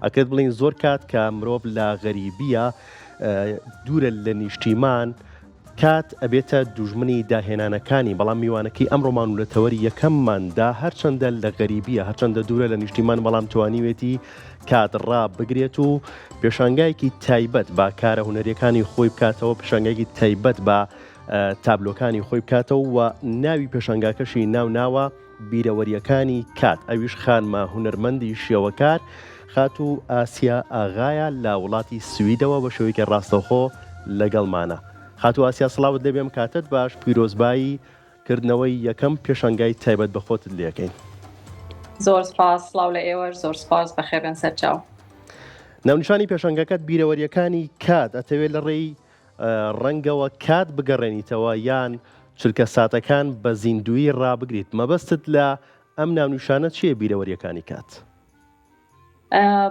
ئەکرێت بڵین زۆر کات کە مرۆڤ لە غەریبیە دوورە لە نیشتیمان کات ئەبێتە دوژمنی داهێنانەکانی بەڵام میوانەکەی ئەمڕۆمان و لە تەوەری یەکەمماندا هەرچەندە لە غەریبیە هەرچەندە دوورە لە نیشتیمان بەڵام توانیوێتی کاتڕا بگرێت و پێشانگایەکی تایبەت با کارە هونەریەکانی خۆی بکاتەوە پێشانگایەکی تایبەت بە تابلۆکانی خۆی بکاتەوە و ناوی پێشانگاکەشی ناوە بیرەوەریەکانی کات ئەویش خانمە هونەرمەندی شێوەکار خات و ئاسیا ئاغایە لە وڵاتی سویدەوە بە شێوەیەکی ڕاستەوخۆ لەگەڵمانە. خاتو ئاسیا سڵاوت دەبێم کاتت باش پیرۆزبایی کردنەوەی یەکەم پێشانگای تایبەت بە خۆتت لێەکەین. زۆر سپاس سڵاو لە ئێوەش زۆر سپاس بەخێربێن سەرچاو. ناونیشانی پێشانگاکەت بیرەوەریەکانی کات ئەتەوێت لە ڕێی ڕەنگەوە کات بگەڕێنیتەوە یان چرکە ساتەکان بە زیندوی ڕابگریت مەبەستت لە ئەم ناونیشانە چییە بیرەوەریەکانی کات؟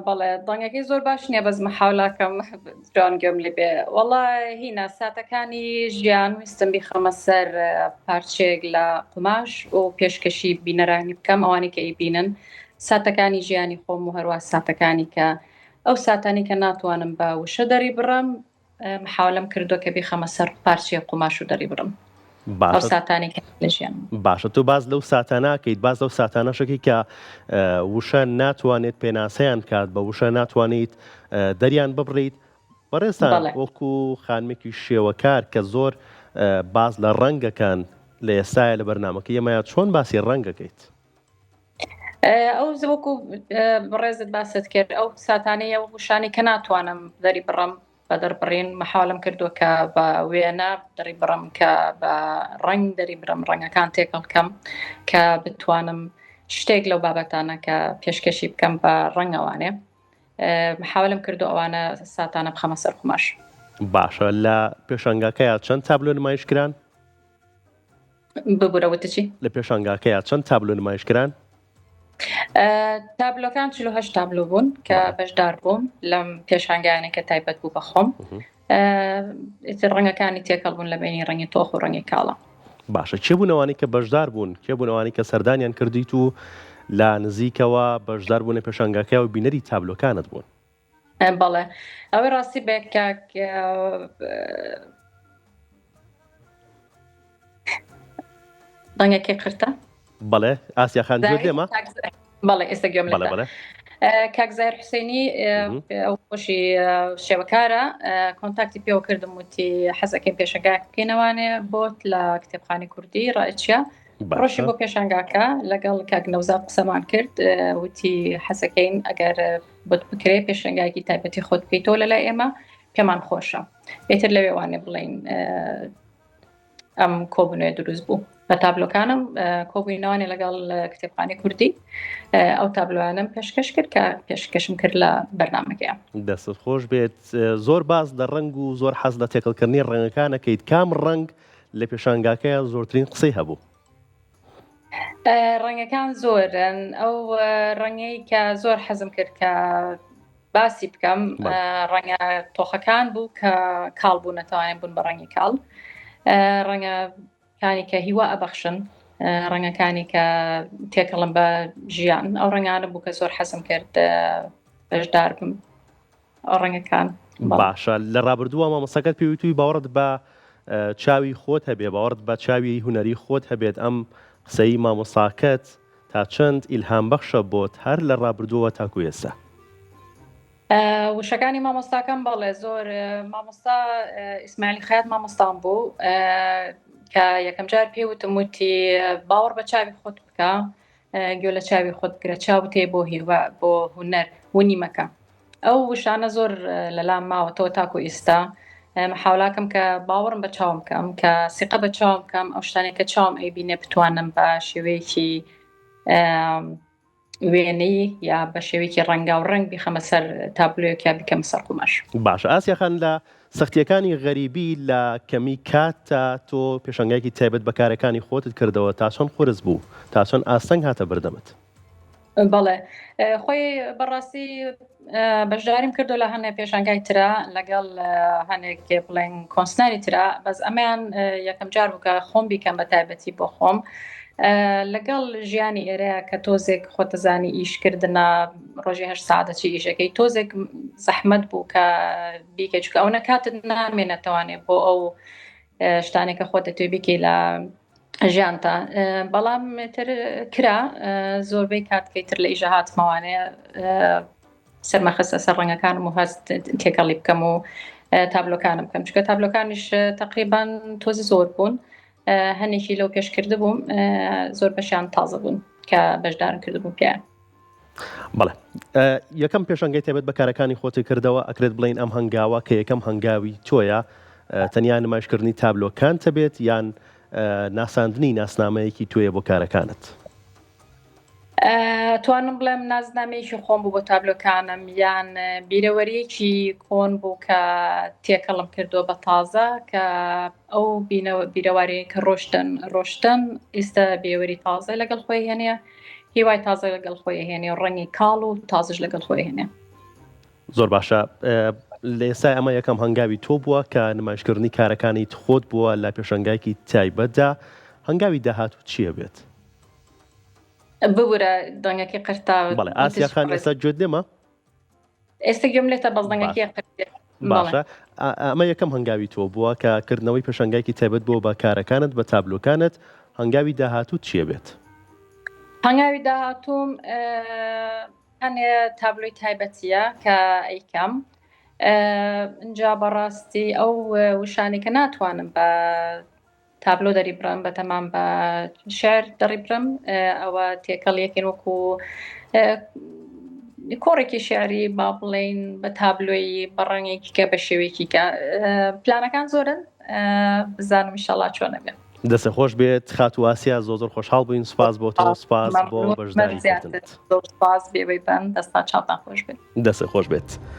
بەڵێ دڵنگەکەی زۆر باش نییە بەس محاولاکەم جوانگەم لێ بێ وەڵای هینە ساتەکانی ژیان ویستم بیخەمە سەر پارچێک لە قوماش و پێشکەشی بینەرانی بکەم ئەوانی کە ئیبینن ساتەکانی ژیانی خۆم و هەروە ساتەکانی کە ئەو ساتانی کە ناتوانم بە وشە دەری بڕم محاولم کردو کە بیخەمە سەر پارچێک قوماش و دەری بڕم. باشە تو باز لەو ساتاناکەیت باز لەو ساتانەشەکەی کە وشە ناتوانێت پێناسەیان کات بە وشە ناتوانیت دەریان ببڕیت بەڕێستان وەکو خانمێکی شێوەکار کە زۆر باز لە ڕەنگەکان لە ئێستایە لە بەرنامەکە ئێمە چۆن باسی ڕەنگەکەیت؟ ئەو وەکو بەڕێزت باست کرد ئەو ساتانەیە و وشانی کە ناتوانم دەری بڕم بە دەربڕین مەحاولم کردو کە بە وێنە دەری بڕم کە بە ڕنگ دەری برم ڕەنگەکان تێکەڵ بکەم کە بتوانم شتێک لەو بابەتانە کە پێشکەشی بکەم بە ڕەنگەوانێ محاولم کردو ئەوانە ساتانە بخەمە سەر قوماش. باشە لە پێشانگاکەیە چەند تابلۆ نمایشکران؟ ببوورەوەتە چی؟ لە پێشانگاکەیە چەند تابلۆ نمایشکران؟ تابلۆکان 48 تابلۆ بوون کە بەشدار بووم لەم پێشانگایانە کە تایبەت بوو بە خۆم ڕەنگەکانی تێکەڵ بوون لە بینی ڕەنگی تۆخ و ڕەنگی کاڵە. باشە چێ بوونەوەی کە بەشدار بوون کێ بوونەوەی کە سەردانیان کردیت و لا نزیکەوە بەشدار بوون پێشانگاکە و بینەری تابلۆکانت بوون؟ بەڵێ ئەوەی ڕاستی بێکاک ڕەنگەکەی قرتە؟ بەڵێ ئاسیا خان جوێ دێمە؟ بەڵێ ئێستا گوێم لێ. کاک زاهیر حوسێنی ئەو خۆشی شێوەکارە کۆنتاکتی پێوە کردم وتی حەزەکەی پێشەنگای بکەینەوانێ بۆت لە کتێبخانەی کوردی ڕائچیا ڕۆژی بۆ پێشانگاکە لەگەڵ کاک نەوزاد قسەمان کرد وتی حەزەکەین ئەگەر بۆت بکرێ پێشەنگایەکی تایبەتی خۆت بکەیتەوە لەلای ئێمە پێمان خۆشە بێتر لەوێوانێ بڵین ئەم کۆبوونەوەی دروست بوو بە تابلۆکانم کۆبوونەوەی لەگەڵ کتێبخانەی کوردی ئەو تابلۆیانم پێشکەش کرد کە پێشکەشم کرد لە بەرنامەکەیە. دەستت خۆش بێت. زۆر باز لە ڕنگ و زۆر حەز لە تێکەڵکردنی ڕەنگەکانەکەیت کام ڕنگ لە پێشانگاکەیە زۆرترین قسەی هەبوو؟ ڕەنگەکان زۆرن ئەو ڕەنگەی کە زۆر حەزم کرد کە باسی بکەم ڕەنگە تۆخەکان بوو کە کاڵ بوو نەتوانێت بوون بە ڕەنگی کاڵ ڕەنگەکانی کە هیوا ئەبەخشن ڕەنگەکانی کە تێکەڵم بە ژیان ئەو ڕەنگانە بوو کە زۆر حەزم کرد بەشدار بم ئەو ڕەنگەکان. باشە لە ڕابردووە مامۆستاکەت پێویستوی باوەڕت بە چاوی خۆت هەبێ باوەڕت بە چاوی هونەری خۆت هەبێت ئەم قسەی مامۆستاکەت تا چەند ئیلهام بەخشە بۆت هەر لە ڕابردووە تاکو ئێستا؟ وشەکانی مامۆستاکەم بەڵێ زۆر مامۆستا ئیسماعیلی خەیات مامۆستام بوو کە یەکەم جار پێوتم وتی باوەڕ بە چاوی خۆت بکە گوێ لە چاوی خۆت بگرە چاوت هەیە بۆ هیوا بۆ هونەر ونی مەکە. ئەو وشانە زۆر لەلام ماوەتەوە تاکو ئێستا محاولاکەم کە باوەڕم بە چاوم بکەم کە سیقە بە چاوم بکەم ئەو شتانێک کە چاوم ئەیبینێ بتوانم بە شێوەیەکی وێنەی یا بە شێوەیەکی ڕەنگا و ڕنگ بیخەمە سەر تابلۆیەکە بکەم سەر قوماش. باشە ئاسیاخان لە سەختیەکانی غەریبی لە کەمی کات تا تۆ پێشەنگایەکی تایبەت بەکارەکانی خۆتت کردەوە تا چۆن قورس بوو تا چۆن ئاستەنگ هاتە بەردەمت؟ بەڵێ خۆی بەڕاستی بەشداریم کردو لە هەنێ پێشانگای ترا لەگەڵ هەنێک بڵێن کۆنسناری ترا بەس ئەمەیان یەکەم جار بوو کە خۆم بیکەم بە تایبەتی بۆ خۆم لەگەڵ ژیانی ئێرەیە کە تۆزێک خۆتەزانی ئیشکردنە ڕۆژی هەشت ساعەتی ئیشەکەی تۆزێک زەحمەت بوو کە بیکە چکە ئەو نەکاتت نامێنێتوانێت بۆ ئەو شتانێکە خۆت دەتوێ بیکەی لە ژیانتە بەڵام کرا زۆربەی کاتکەیتر لە ئیژە هاتمەوانەیە سەرمەخستە سەر ڕەنگەکانم و هەست تێکەڵی بکەم و تابلۆکانم بکەم چکە تابلۆکانیش تقریبان تۆزی زۆر بوون هەنێکی لەو پێشکرده بووم زۆر بەشیان تازە بوون کە بەشدارم کرده بووم پێیان. بەڵێ یەکەم پێشەنگای تایبەت بە کارەکانی خۆتی کردەوە ئەکرێت بڵین ئەم هەنگاوە کە یەکەم هەنگاوی تۆیە تەنیا نمایشکردنی تابلۆکان تەبێت یان ناساندنی ناسنامەیەکی توێیە بۆ کارەکانت؟ توانم بڵێم نازنامەیەکی خۆم بوو بۆ تابلۆکانم یان بیرەوەریەکی کۆن بوو کە تێکەڵم کردووە بە تازە کە ئەو بیرەواری کە ڕۆشتن ئێستا بێوەری تازە لەگەڵ خۆی هێنێ هیوای تازە لەگەڵ خۆی هێنێ و ڕەنگی کاڵ و تازش لەگەڵ خۆی هێنێ. زۆر باشە لە ئێستا ئەمە یەکەم هەنگاوی تۆ بووە کە نمایشکردنی کارەکانی خۆت بووە لە پێشەنگایکی تایبەتدا هەنگاوی داهاتوو چییە بێت؟ ببوورە دەنگەکەی قرتا بەڵێ ئاسیاخان ئێستا گوێت دێمە؟ ئێستا گوێم لێتە بەس دەنگەکەی قرت. باشە ئەمە یەکەم هەنگاوی تۆ بووە کە کردنەوەی پێشەنگایکی تایبەت بۆ بە کارەکانت بە تابلۆکانت هەنگاوی داهاتوو چییە بێت؟ هەنگاوی داهاتووم هەنێ تابلۆی تایبەتیە کە ئەیکەم اینجا بەڕاستی ئەو وشانی کە ناتوانم بە تابلۆ دەری برم بە تەمام بە شعر دەڕی برم ئەوە تێکەڵیەکەن وەکو کۆڕێکی شعری با بڵێن بە تابلۆی بەڕەنگێکی کە بە شێوەیەکی کە پلانەکان زۆرن بزانم ئینشەڵا چۆنە بێت. دەستە خۆش بێت خاتواسیا زۆر خۆشحاڵ بووین سپاس بۆ تۆ سپاس بۆ بەشداریکردنت. زۆر سپاس بێ بن دەستا چاوتان خۆش بێت. دەستە خۆش بێت.